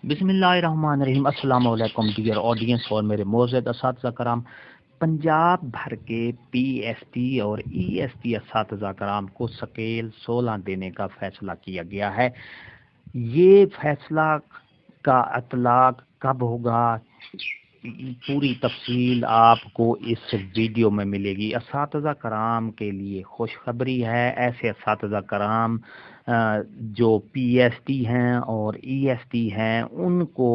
बिस्मिल्लाहिर्रहमानिर्रहीम। अस्सलाम वालेकुम डियर ऑडियंस और मेरे मोअज़्ज़ज़ असातिज़ा कराम। पंजाब भर के पीएसटी और ईएसटी असातिज़ा कराम को स्केल 16 देने का फैसला किया गया है। ये फैसला का इतलाक कब होगा, पूरी तफसील आपको इस वीडियो में मिलेगी। असातिज़ा कराम के लिए खुशखबरी है। ऐसे असातिज़ा कराम जो पीएसटी हैं और ईएसटी हैं उनको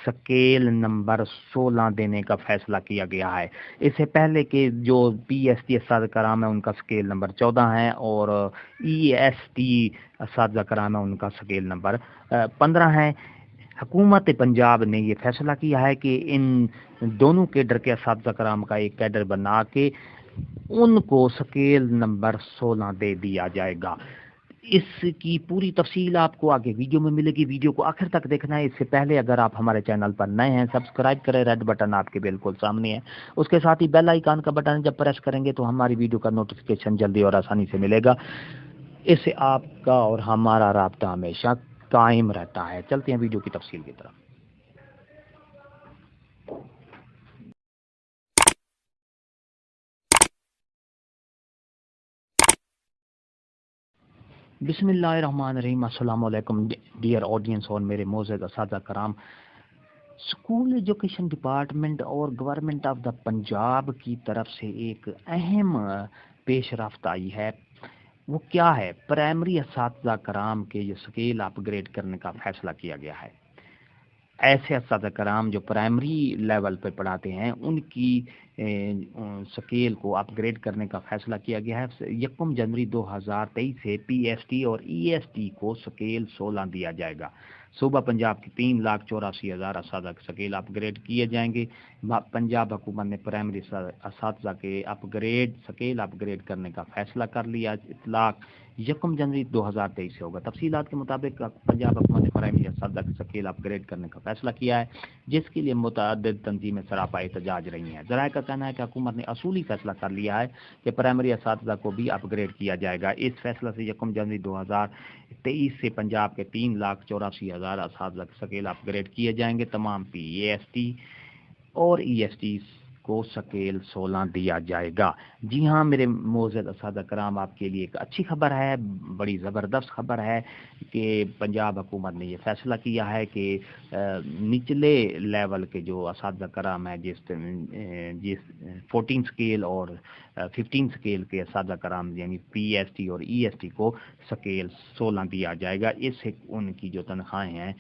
स्केल नंबर 16 देने का फैसला किया गया है। इससे पहले के जो पीएसटी असातिज़ा कराम है उनका स्केल नंबर 14 है और ईएसटी असातिज़ा कराम है उनका स्केल नंबर 15 है। हुकूमत पंजाब ने ये फैसला किया है कि इन दोनों कैडर के असातिज़ा कराम का एक कैडर बना के उनको स्केल नंबर 16 दे दिया जाएगा। इसकी पूरी तफसील आपको आगे वीडियो में मिलेगी। वीडियो को आखिर तक देखना है। इससे पहले अगर आप हमारे चैनल पर नए हैं सब्सक्राइब करें, रेड बटन आपके बिल्कुल सामने है। उसके साथ ही बेल आइकन का बटन जब प्रेस करेंगे तो हमारी वीडियो का नोटिफिकेशन जल्दी और आसानी से मिलेगा। इससे आपका और हमारा राब्ता हमेशा कायम रहता है। चलते हैं वीडियो की तफसील की तरफ। बिस्मिल्लाहिर्रहमानिर्रहीम। अस्सलाम वालेकुम डियर ऑडियंस और मेरे मोअज़्ज़ज़ असातिज़ा कराम। स्कूल एजुकेशन डिपार्टमेंट और गवर्नमेंट ऑफ द पंजाब की तरफ से एक अहम पेशरफ्त आई है। वो क्या है? प्राइमरी असातिज़ा कराम के जो स्केल अपग्रेड करने का फैसला किया गया है। ऐसे असातिज़ा कराम जो प्राइमरी लेवल पर पढ़ाते हैं उनकी स्केल को अपग्रेड करने का फैसला किया गया है। 1 जनवरी 2023 से पीएसटी और ईएसटी को स्केल 16 दिया जाएगा। सूबा पंजाब की 3,84,000 असातिज़ा स्केल अपग्रेड किए जाएंगे। पंजाब हुकूमत ने प्राइमरी असातिज़ा के स्केल अपग्रेड करने का फैसला कर लिया। इतलाक 1 जनवरी 2023 से होगा। तफसीलात के मुताबिक पंजाब हुकूमत ने प्राइमरी असातिज़ा का स्केल अपग्रेड करने का फैसला किया है, जिसके लिए मुतअद्दिद तंजीमें सरापा एहतजाज रही हैं। ज़राए का कहना है कि हुकूमत ने असूली फैसला कर लिया है कि प्राइमरी असातिज़ा को भी अपग्रेड किया जाएगा। इस फैसला से 1 जनवरी 2023 से पंजाब के 3,84,000 असातिज़ा के स्केल अपग्रेड किए जाएंगे। तमाम पीएसटी और ईएसटी को स्केल 16 दिया जाएगा। जी हाँ मेरे मोअज़्ज़ज़ असातिज़ा कराम, आपके लिए एक अच्छी खबर है, बड़ी ज़बरदस्त खबर है कि पंजाब हुकूमत ने ये फैसला किया है कि निचले लेवल के जो असातिज़ा कराम है जिस 14 स्केल और 15 स्केल के असातिज़ा कराम यानी पीएसटी और ईएसटी को स्केल 16 दिया जाएगा। इससे उनकी जो तनख्वाहें हैं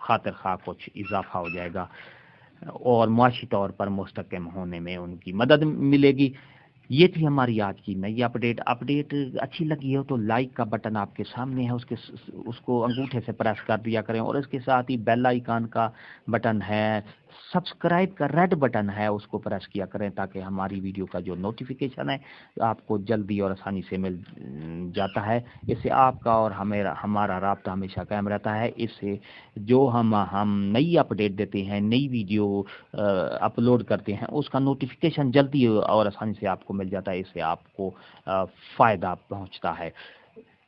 खातिर खा कुछ इजाफा हो जाएगा और मुआशी तौर पर मुस्तकम होने में उनकी मदद मिलेगी। ये थी हमारी आज की नई अपडेट अच्छी लगी हो तो लाइक का बटन आपके सामने है, उसको अंगूठे से प्रेस कर दिया करें और इसके साथ ही बेल आइकन का बटन है, सब्सक्राइब का रेड बटन है, उसको प्रेस किया करें ताकि हमारी वीडियो का जो नोटिफिकेशन है आपको जल्दी और आसानी से मिल जाता है। इससे आपका और हमारा राब्ता हमेशा कायम रहता है। इससे जो हम नई अपडेट देते हैं, नई वीडियो अपलोड करते हैं, उसका नोटिफिकेशन जल्दी और आसानी से आपको मिल जाता है। इससे आपको फ़ायदा पहुंचता है।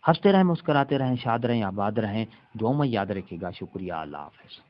हंसते रहें, मुस्कराते रहें, शाद रहें, आबाद रहें। दुआ में याद रखिएगा। शुक्रिया। अल्लाह हाफ़िज़।